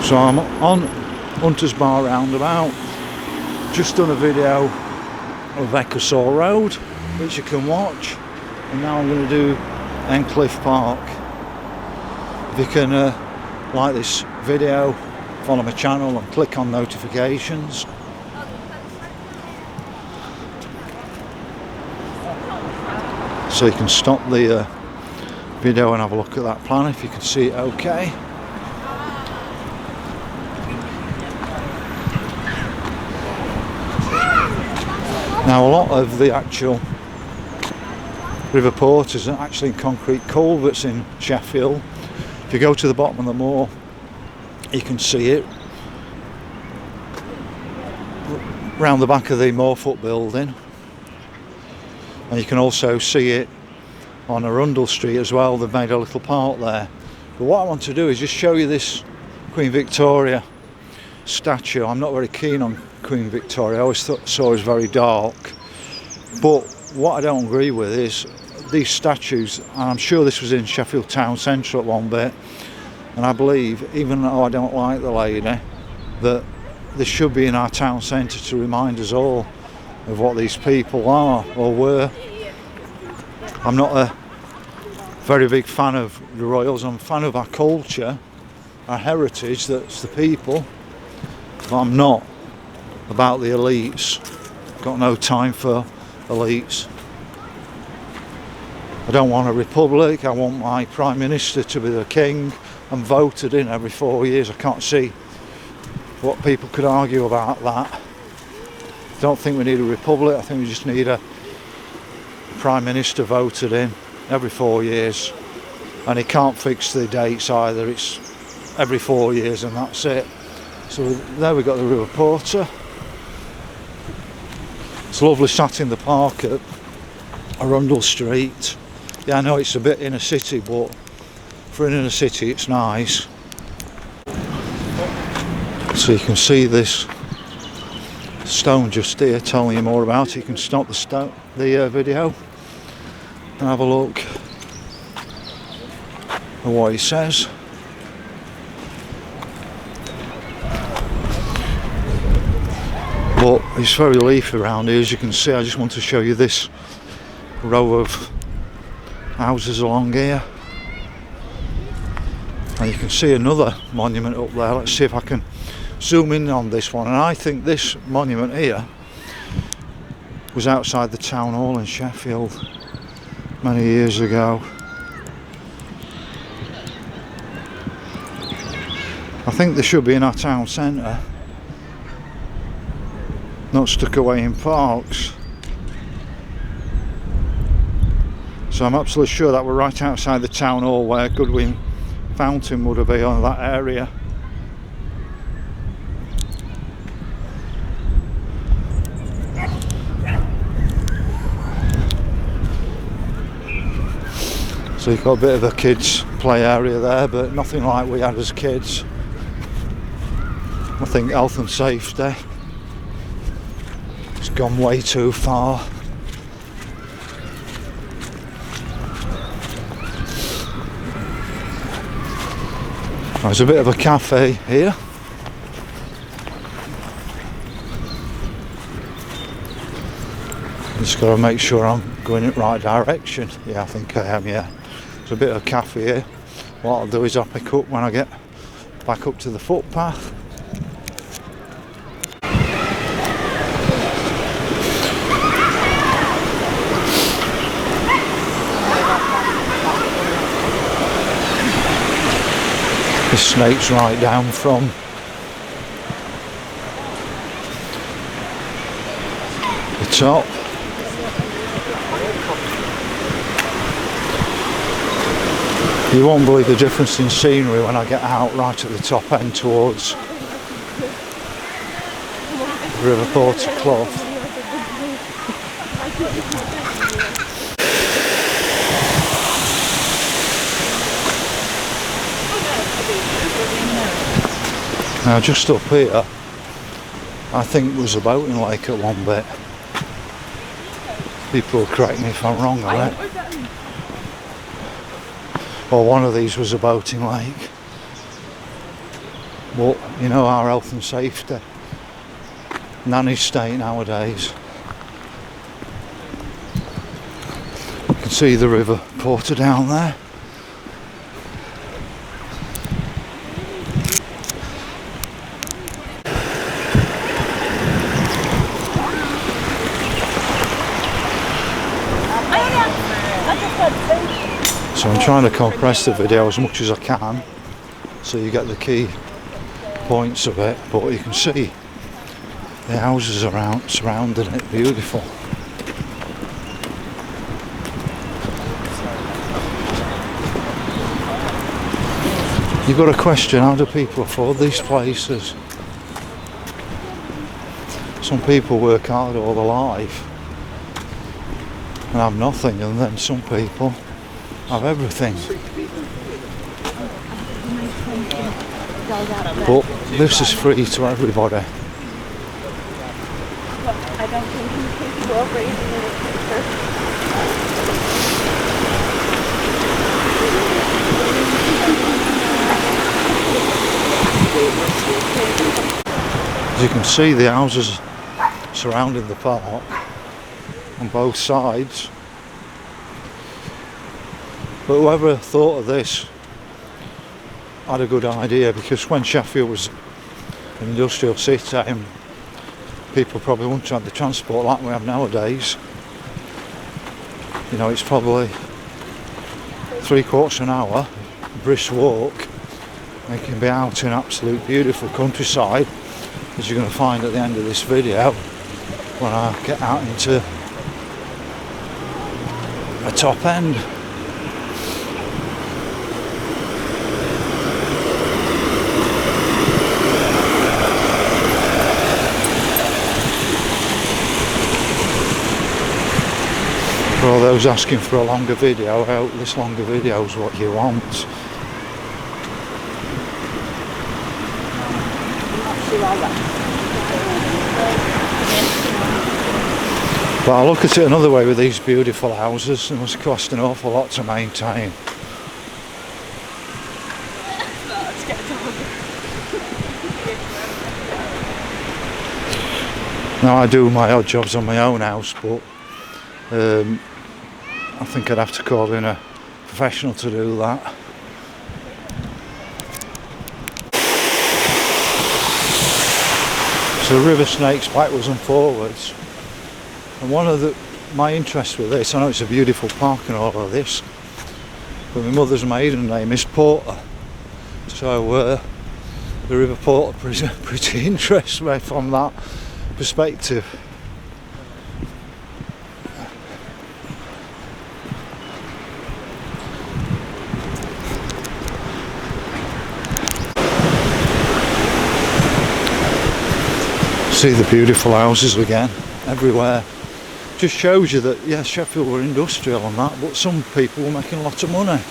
So I'm on Hunters Bar roundabout, just done a video of Ecclesall Road which you can watch, and now I'm going to do Endcliffe Park. If you can like this video, follow my channel and click on notifications. So you can stop the video and have a look at that plan if you can see it okay. Now a lot of the actual river porters are actually concrete culverts in Sheffield. If you go to the bottom of the moor, you can see it round the back of the Moorfoot building, and you can also see it on Arundel Street as well. They've made a little park there. But what I want to do is just show you this Queen Victoria statue. I'm not very keen on Queen Victoria. I always saw her as very dark. But what I don't agree with is these statues, and I'm sure this was in Sheffield Town Centre at one bit, and I believe, even though I don't like the lady, that this should be in our town centre to remind us all of what these people are or were. I'm not a very big fan of the royals. I'm a fan of our culture, our heritage, that's the people, but I'm not about the elites. Got no time for elites. I don't want a republic. I want my Prime Minister to be the king and voted in every 4 years. I can't see what people could argue about that. I don't think we need a republic. I think we just need a Prime Minister voted in every 4 years, and he can't fix the dates either. It's every 4 years and that's it. So there we got the River Porter. It's lovely sat in the park at Arundel Street. Yeah, I know it's a bit inner city, but for an inner city it's nice. So you can see this stone just here telling you more about it. You can stop the video and have a look at what he says. But it's very leafy around here, as you can see. I just want to show you this row of houses along here, and you can see another monument up there. Let's see if I can zoom in on this one. And I think this monument here was outside the town hall in Sheffield many years ago. I think they should be in our town centre, not stuck away in parks. So I'm absolutely sure that we're right outside the town hall where Goodwin Fountain would have been on that area. So you've got a bit of a kids play area there, but nothing like we had as kids. I think health and safety, it's gone way too far. There's a bit of a cafe here. Just got to make sure I'm going in the right direction. Yeah, I think I am, yeah. There's a bit of a cafe here. What I'll do is I'll pick up when I get back up to the footpath. The snake's right down from the top. You won't believe the difference in scenery when I get out right at the top end towards River Porter Clough. Now just up here, I think was a boating lake at one bit. People will correct me if I'm wrong on it. Or one of these was a boating lake. But you know, our health and safety, nanny state nowadays. You can see the River Porter down there. So I'm trying to compress the video as much as I can so you get the key points of it, but you can see the houses around surrounding it. Beautiful. You've got to question, how do people afford these places? Some people work hard all their life and have nothing, and then some people have everything. But this is free to everybody. I don't think he's over even in the picture. As you can see, the houses surrounding the park on both sides. But whoever thought of this had a good idea, because when Sheffield was an industrial city, and people probably wouldn't have the transport like we have nowadays. You know, it's probably 3/4 an hour, brisk walk, and you can be out in absolute beautiful countryside, as you're going to find at the end of this video when I get out into a top end. For all those asking for a longer video, I hope this longer video is what you want. But I look at it another way with these beautiful houses. They must cost an awful lot to maintain. Now, I do my odd jobs on my own house, but I think I'd have to call in a professional to do that. So the river snakes backwards and forwards. And one of my interests with this, I know it's a beautiful park and all of this, but my mother's maiden name is Porter. So the River Porter pretty interests me from that perspective. See the beautiful houses again, everywhere. Just shows you that, yes, Sheffield were industrial and that, but some people were making a lot of money.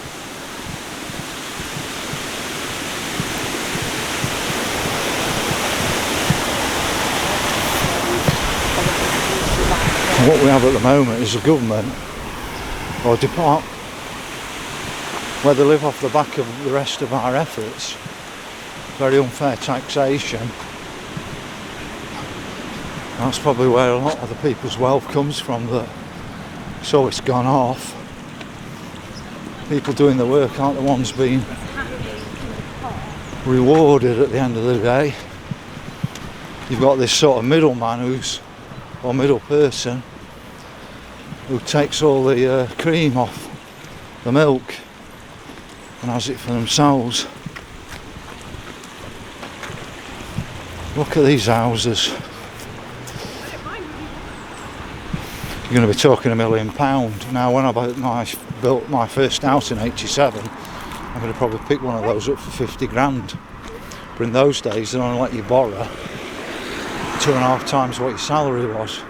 And what we have at the moment is a government or a department where they live off the back of the rest of our efforts. Very unfair taxation. That's probably where a lot of the people's wealth comes from, that so it's gone off. People doing the work aren't the ones being rewarded at the end of the day. You've got this sort of middleman or middle person who takes all the cream off the milk and has it for themselves. Look at these houses. You're going to be talking £1 million. Now, when I built my first house in '87, I'm going to probably pick one of those up for 50 grand. But in those days, they only let you borrow 2.5 times what your salary was.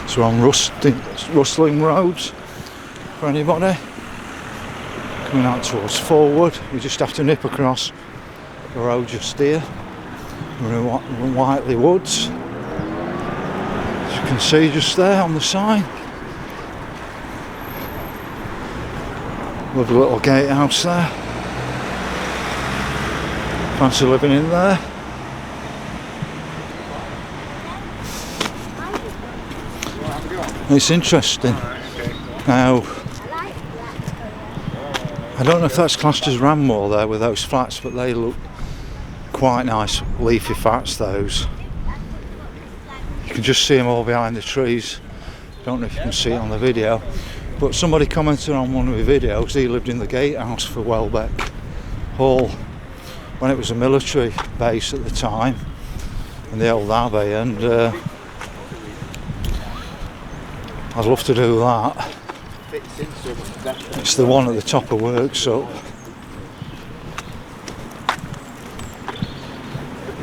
So on rustling roads for anybody coming out towards Forward, you just have to nip across the road just here. We're in Whiteley Woods, as you can see just there on the sign. Lovely little gatehouse there. Fancy living in there. It's interesting. Now, I don't know if that's classed as Rammore there with those flats, but they look quite nice, leafy flats those. You can just see them all behind the trees. Don't know if you can see it on the video, but somebody commented on one of my videos, he lived in the gatehouse for Welbeck Hall when it was a military base at the time, in the old Abbey, and I'd love to do that. It's the one at the top of Worksop,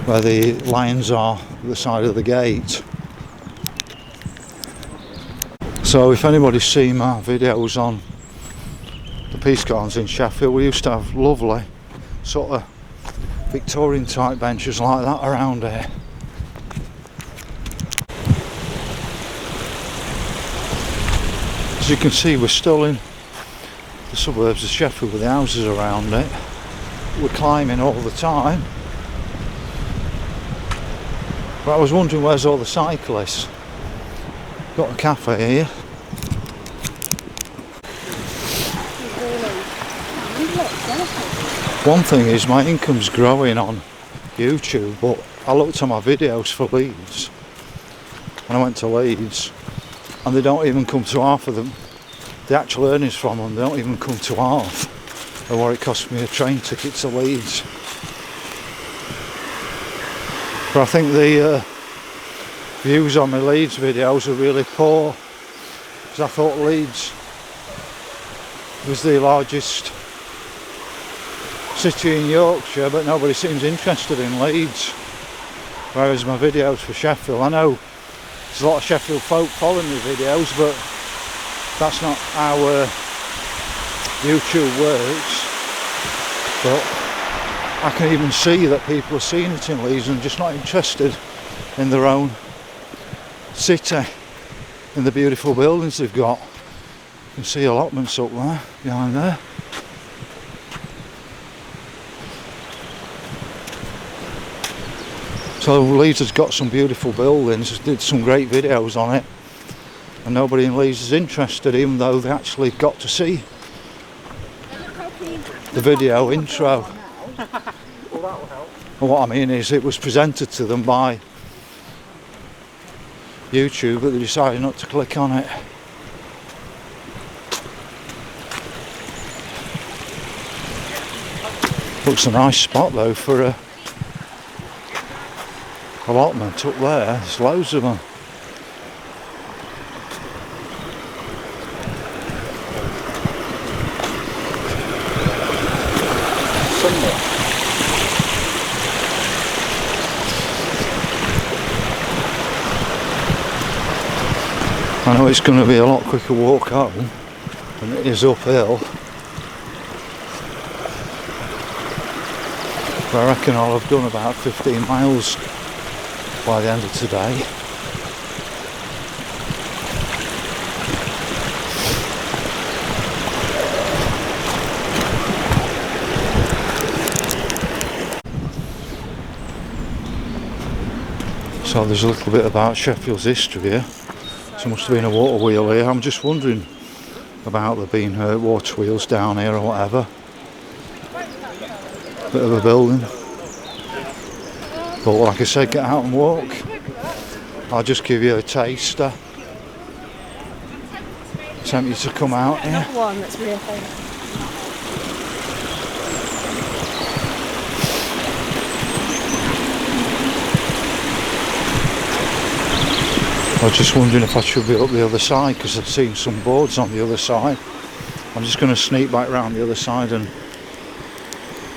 where the lions are at the side of the gate. So if anybody's seen my videos on the Peace Gardens in Sheffield, we used to have lovely sort of Victorian type benches like that around here. As you can see, we're still in the suburbs of Sheffield with the houses around it. We're climbing all the time. But I was wondering, where's all the cyclists? Got a cafe here. One thing is, my income's growing on YouTube, but I looked at my videos for Leeds when I went to Leeds, and they don't even come to half of them. The actual earnings from them, they don't even come to half of what it cost me a train ticket to Leeds. But I think the views on my Leeds videos are really poor, because I thought Leeds was the largest city in Yorkshire, but nobody seems interested in Leeds. Whereas my videos for Sheffield, I know there's a lot of Sheffield folk following my videos, but that's not how YouTube works. But I can even see that people are seeing it in Leeds and just not interested in their own city, in the beautiful buildings they've got. You can see allotments up there, behind there. So Leeds has got some beautiful buildings, did some great videos on it, and nobody in Leeds is interested, even though they actually got to see the video intro. Well, what I mean is, it was presented to them by YouTube, but they decided not to click on it. Looks a nice spot though for a allotment up there. There's loads of them. I know it's going to be a lot quicker walk home than it is uphill. But I reckon I'll have done about 15 miles by the end of today. So there's a little bit about Sheffield's history here. So must have been a water wheel here. I'm just wondering about there being water wheels down here or whatever. Bit of a building. But like I said, get out and walk. I'll just give you a taster. Tempt you to come out here. Another one that's real famous. I was just wondering if I should be up the other side, because I've seen some boards on the other side. I'm just going to sneak back round the other side and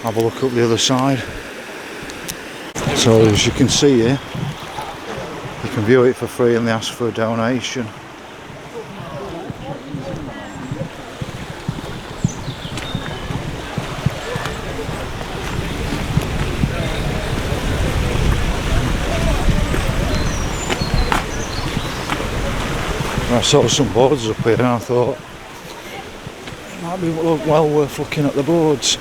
have a look up the other side. So as you can see here, you can view it for free and they ask for a donation. I saw some boards up here and I thought Might be well worth looking at the boards.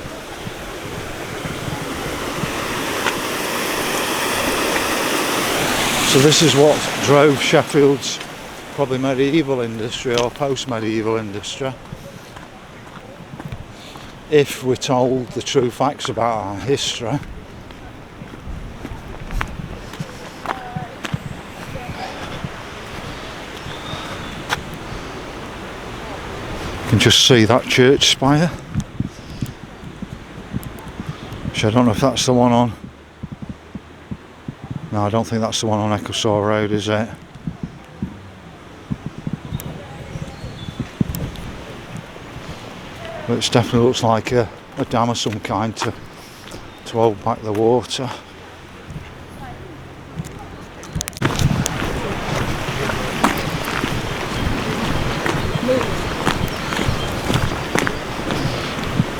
So this is what drove Sheffield's probably medieval industry or post-medieval industry. If we're told the true facts about our history. You can just see that church spire. Which I don't know if that's the one on. No, I don't think that's the one on Ecclesall Road, is it? But it definitely looks like a dam of some kind to hold back the water.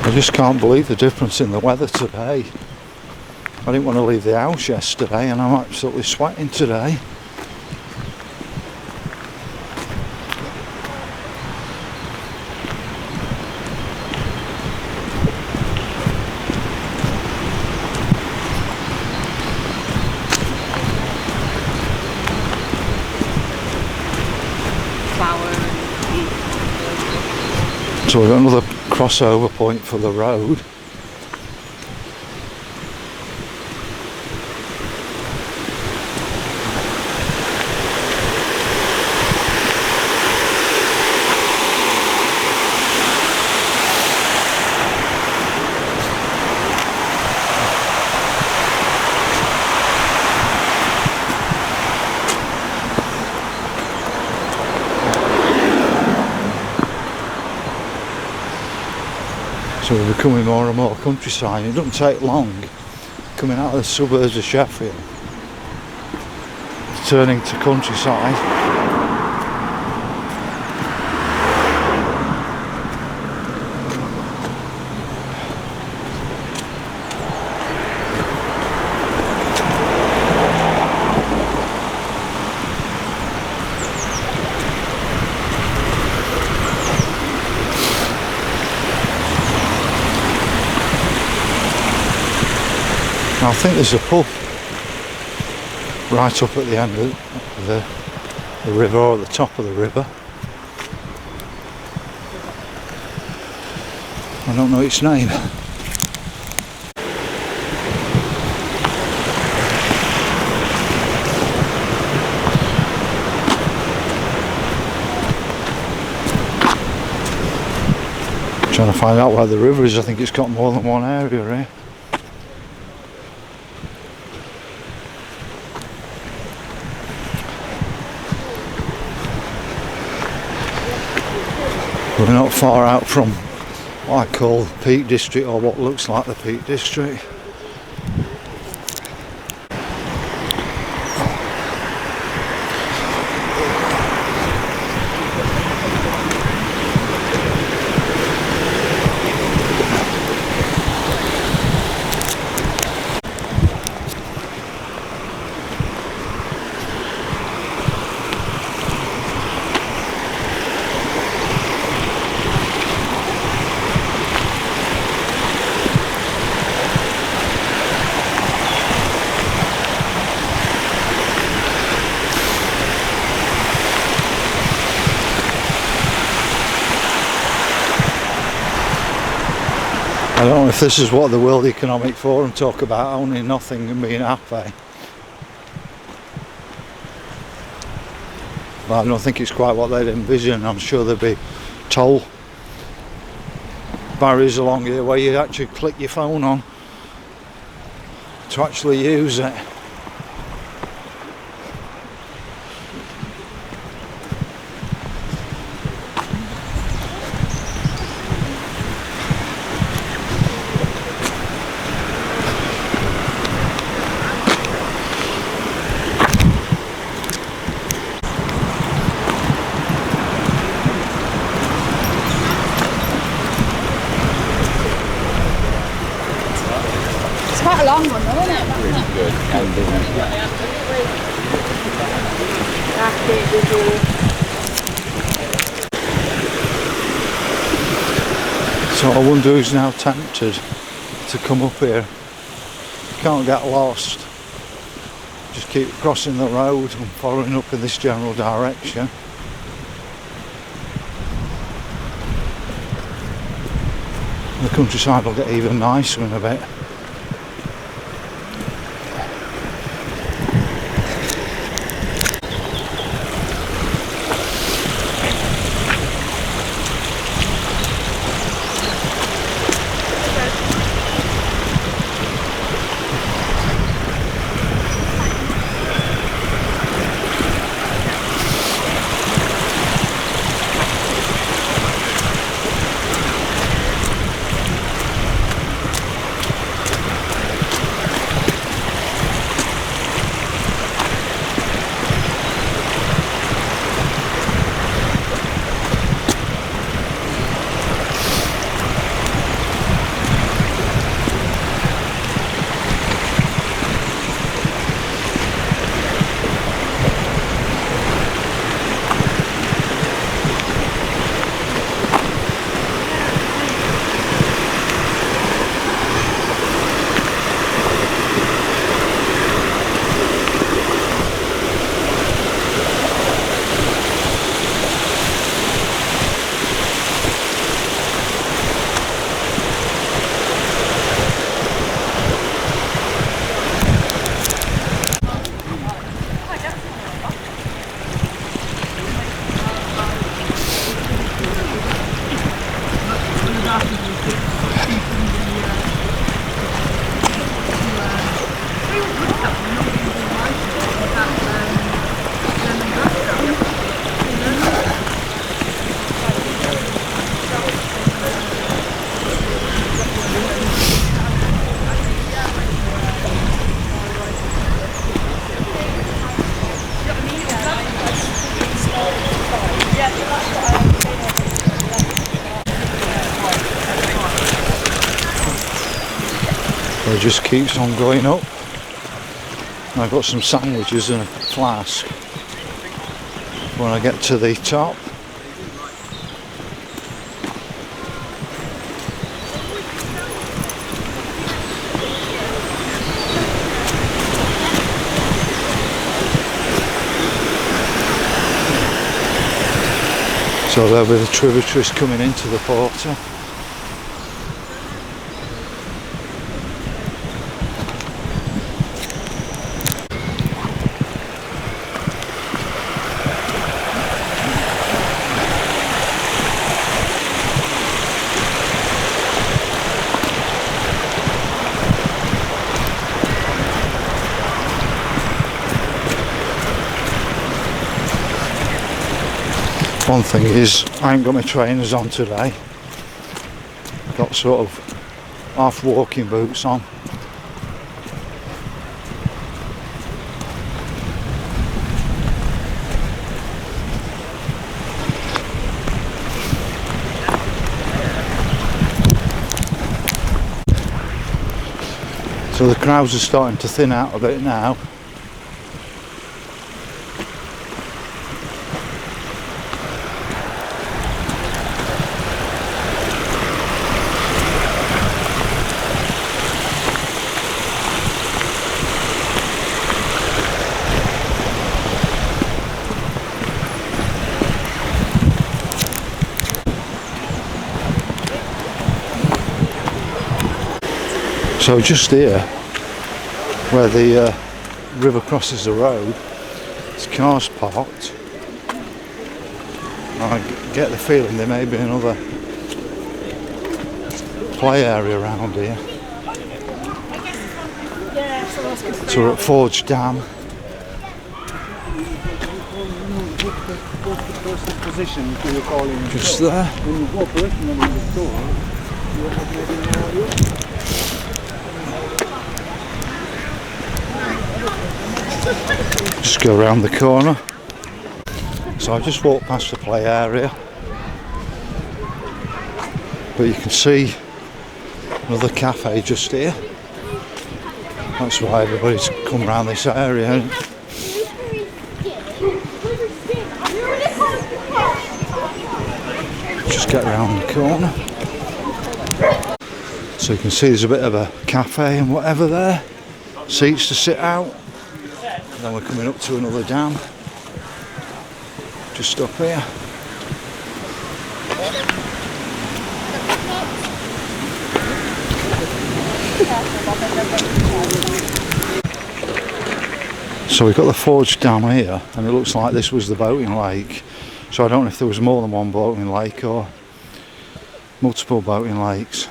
I just can't believe the difference in the weather today. I didn't want to leave the house yesterday and I'm absolutely sweating today. So we've got another crossover point for the road. So we're becoming more and more countryside. It doesn't take long coming out of the suburbs of Sheffield, turning to countryside. I think there's a pub right up at the end of the river, or at the top of the river. I don't know its name. Trying to find out where the river is. I think it's got more than one area here. We're not far out from what I call Peak District, or what looks like the Peak District. I don't know if this is what the World Economic Forum talk about, owning nothing and being happy. But I don't think it's quite what they'd envision. I'm sure there'd be toll barriers along here where you actually click your phone on to actually use it. Quite a long one though, isn't it? Really good. So I wonder who's now tempted to come up here. Can't get lost. Just keep crossing the road and following up in this general direction. The countryside will get even nicer in a bit. It just keeps on going up. I've got some sandwiches and a flask when I get to the top. So there'll be the tributaries coming into the Porter. One thing is, I ain't got my trainers on today. Got sort of half walking boots on. So the crowds are starting to thin out a bit now. So just here, where the river crosses the road, it's cars parked. I get the feeling there may be another play area around here. So we're at Forge Dam. Just there. Just go around the corner. So I just walked past the play area, but you can see another cafe just here. That's why everybody's come around this area. Just get around the corner. So you can see there's a bit of a cafe and whatever there, seats to sit out. And then we're coming up to another dam, just up here. So we've got the Forge Dam here, and it looks like this was the boating lake. So I don't know if there was more than one boating lake or multiple boating lakes.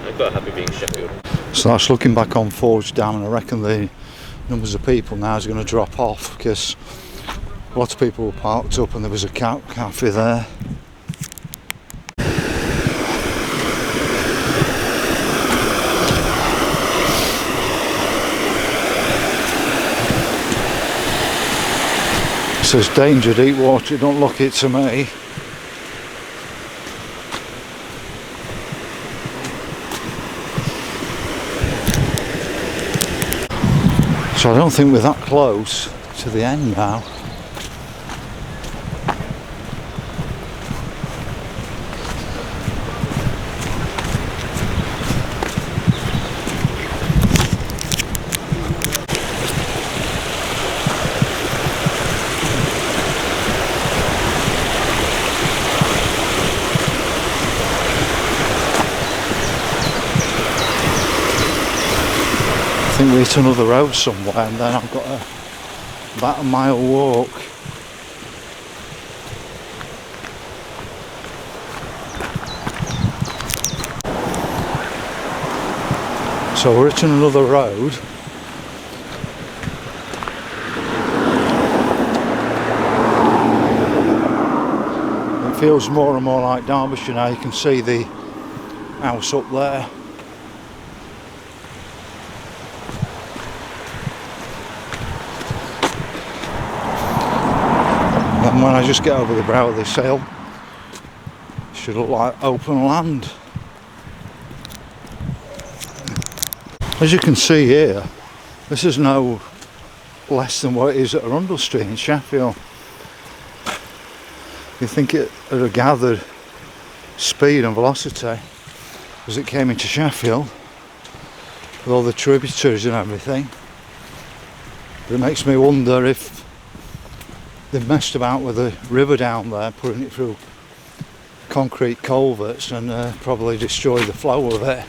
I've got happy being Sheffield. So that's looking back on Forge Dam, and I reckon the numbers of people now is going to drop off because lots of people were parked up and there was a cafe there. It says danger, deep water, don't look it to me. So I don't think we're that close to the end now. I think we hit another road somewhere, and then I've got about a mile walk. So we're hitting another road. It feels more and more like Derbyshire now. You can see the house up there. And when I just get over the brow of this hill, it should look like open land. As you can see here, this is no less than what it is at Arundel Street in Sheffield. You think it had a gathered speed and velocity as it came into Sheffield with all the tributaries and everything. But it makes me wonder if they've messed about with the river down there, putting it through concrete culverts and probably destroyed the flow of it.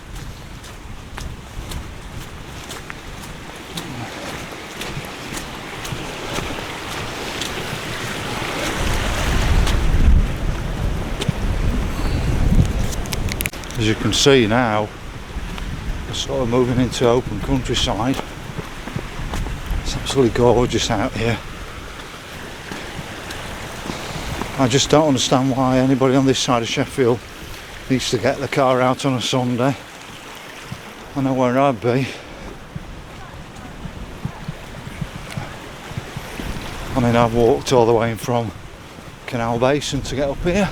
As you can see now, we're sort of moving into open countryside. It's absolutely gorgeous out here. I just don't understand why anybody on this side of Sheffield needs to get the car out on a Sunday. I know where I'd be. I mean, I've walked all the way in from Canal Basin to get up here.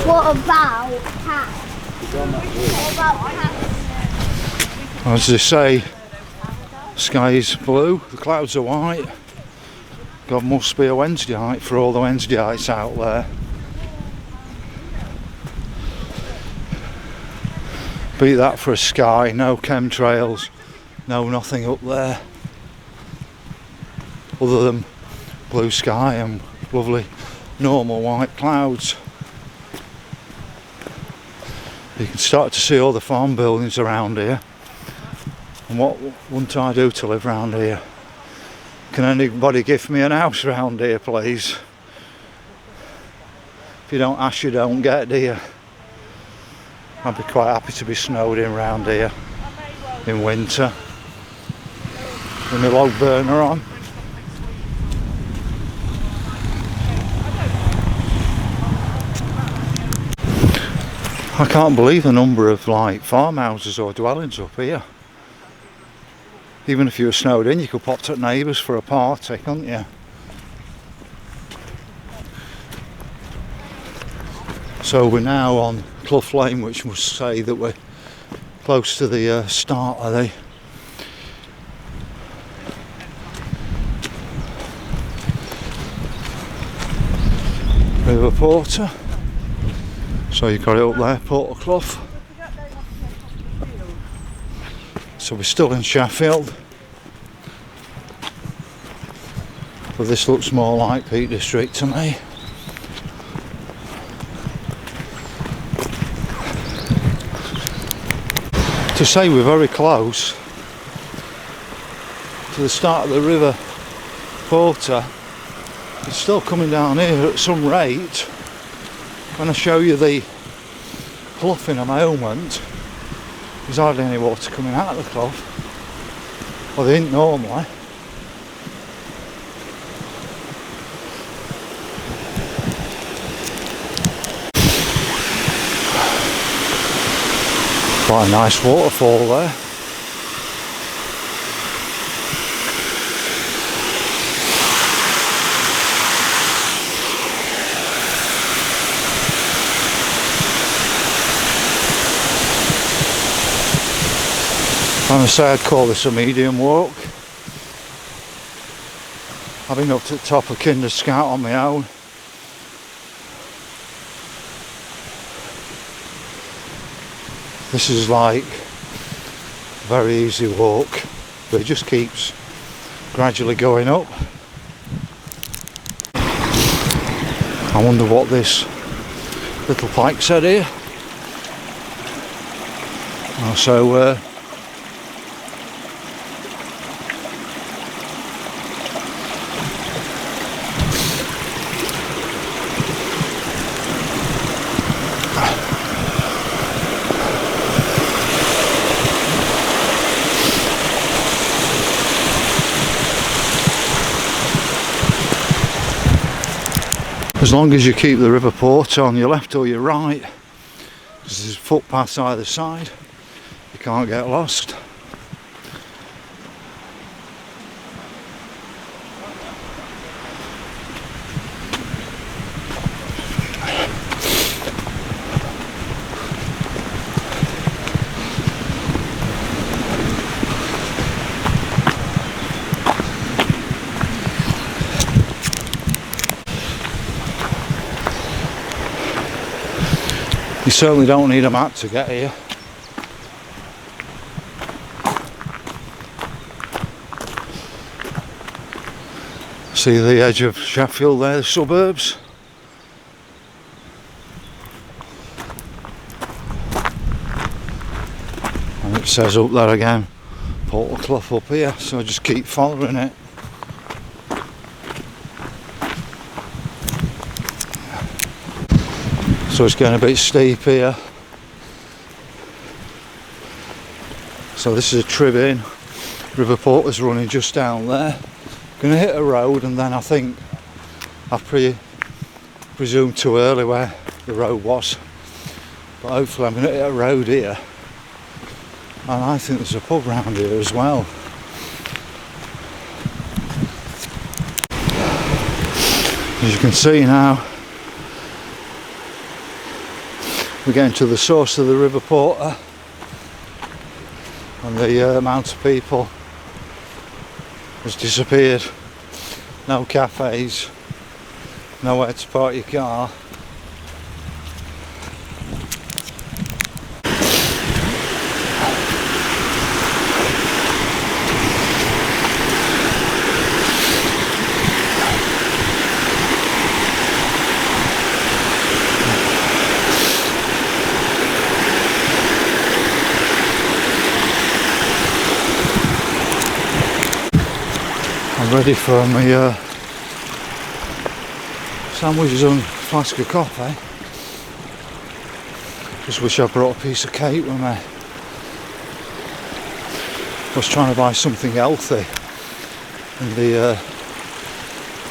What about cats? What about cats? As they say, sky is blue, the clouds are white. God, must be a Wednesdayite for all the Wednesdayites out there. Beat that for a sky, no chemtrails, no nothing up there. Other than blue sky and lovely normal white clouds. You can start to see all the farm buildings around here. And what wouldn't I do to live round here? Can anybody give me an house round here, please? If you don't ask, you don't get, do you? I'd be quite happy to be snowed in round here in winter with my log burner on. I can't believe the number of like farmhouses or dwellings up here. Even if you were snowed in, you could pop to neighbours for a party, couldn't you? So we're now on Clough Lane, which must say that we're close to the start of the River Porter. So you've got it up there, Porter Clough. So we're still in Sheffield, but this looks more like Peak District to me. To say we're very close to the start of the River Porter, it's still coming down here at some rate. When I show you the clough in a moment, there's hardly any water coming out of the clough. Well, there isn't normally. Quite a nice waterfall there. I'm going to say I'd call this a medium walk. I've been up to the top of Kinder Scout on my own. This is like a very easy walk, but it just keeps gradually going up. I wonder what this little pike said here. So as long as you keep the River Porter on your left or your right, because there's footpaths either side, you can't get lost. You certainly don't need a map to get here. See the edge of Sheffield there, the suburbs. And it says up there again, Porter Clough up here, so I just keep following it. So it's getting a bit steep here. So this is a trib in. River Porter's running just down there. Gonna hit a road, and then I think I've presumed too early where the road was. But hopefully I'm gonna hit a road here. And I think there's a pub round here as well. As you can see now, we're getting to the source of the River Porter, and the amount of people has disappeared. No cafes, nowhere to park your car. Ready for my sandwiches and flask of coffee. Just wish I brought a piece of cake with me. I was trying to buy something healthy in the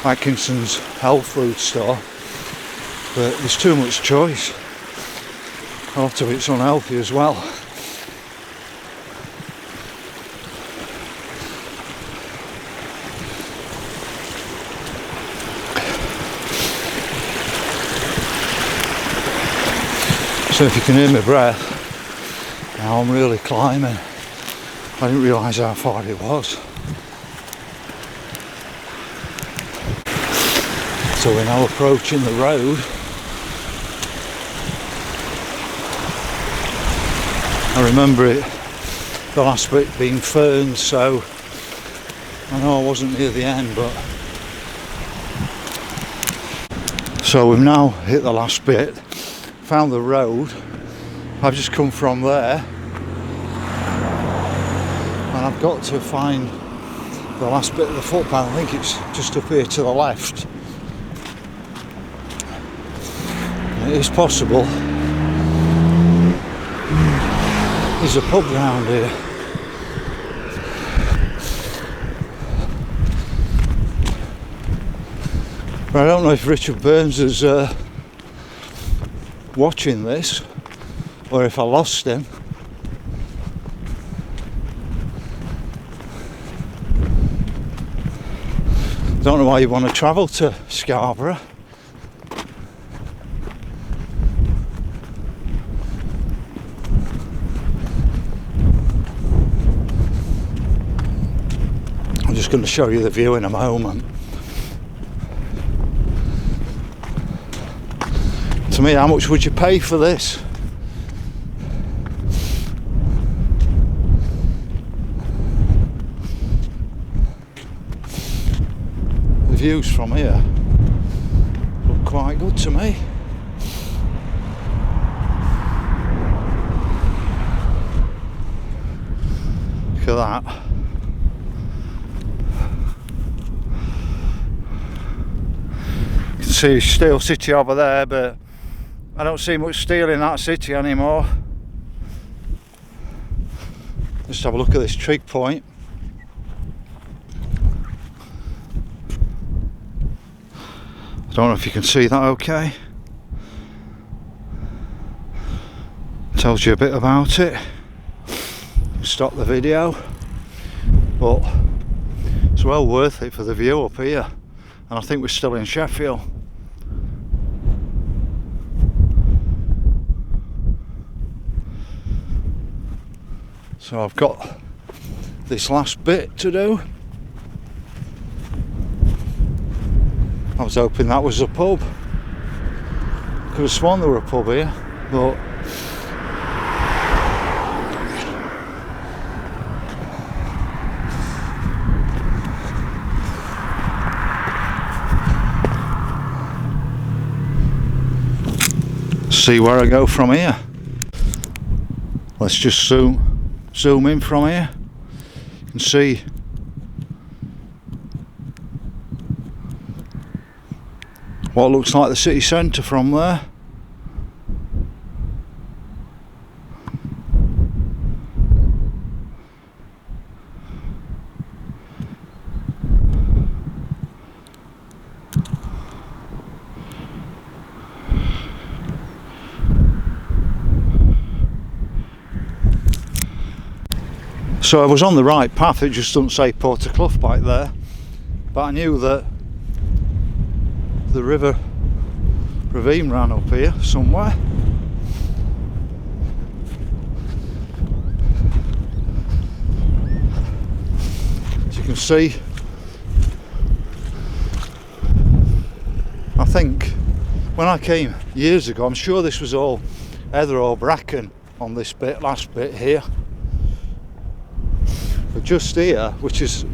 Atkinson's health food store, but there's too much choice. A lot of it's unhealthy as well. So if you can hear my breath, now I'm really climbing. I didn't realise how far it was. So we're now approaching the road. I remember it, the last bit being ferns, so I know I wasn't near the end, but so we've now hit the last bit, found the road. I've just come from there and I've got to find the last bit of the footpath. I think it's just up here to the left. It is possible there's a pub round here. But I don't know if Richard Burns is watching this or if I lost him. Don't know why you want to travel to Scarborough. I'm just going to show you the view in a moment. To me, how much would you pay for this? The views from here look quite good to me. Look at that. You can see Steel City over there, but I don't see much steel in that city anymore. Just have a look at this trig point. I don't know if you can see that okay. Tells you a bit about it. Stop the video, but it's well worth it for the view up here, and I think we're still in Sheffield. So I've got this last bit to do. I was hoping that was a pub. Could have sworn there were a pub here, but see where I go from here. Let's just zoom in from here. You can see what looks like the city centre from there. So I was on the right path, it just doesn't say Porter Clough back there, but I knew that the river ravine ran up here somewhere. As you can see, I think when I came years ago, I'm sure this was all heather or bracken on this bit, last bit here. But just here, which is a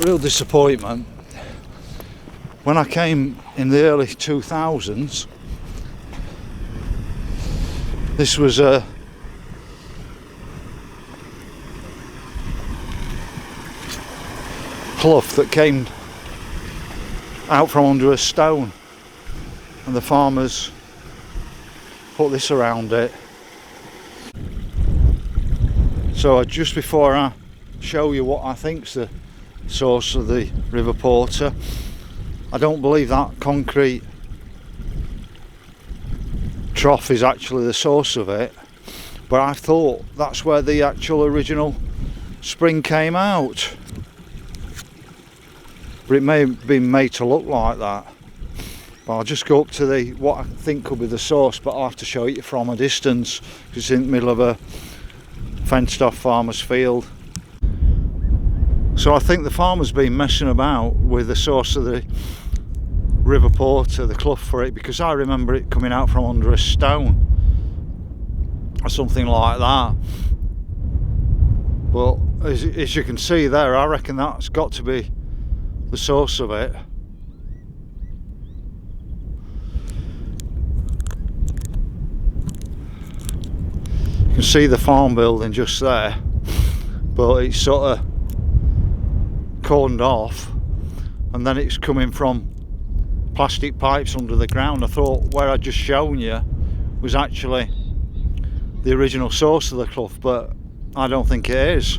real disappointment, when I came in the early 2000s, this was a clough that came out from under a stone, and the farmers put this around it. So just before I show you what I think's the source of the River Porter, I don't believe that concrete trough is actually the source of it, but I thought that's where the actual original spring came out. But it may have been made to look like that. Well, I'll just go up to the what I think could be the source, but I'll have to show it from a distance because it's in the middle of a fenced off farmer's field. So I think the farmer's been messing about with the source of the River Porter, the Clough for it, because I remember it coming out from under a stone or something like that. But as you can see there, I reckon that's got to be the source of it. You can see the farm building just there, but it's sort of cordoned off, and then it's coming from plastic pipes under the ground. I thought where I'd just shown you was actually the original source of the Clough, but I don't think it is.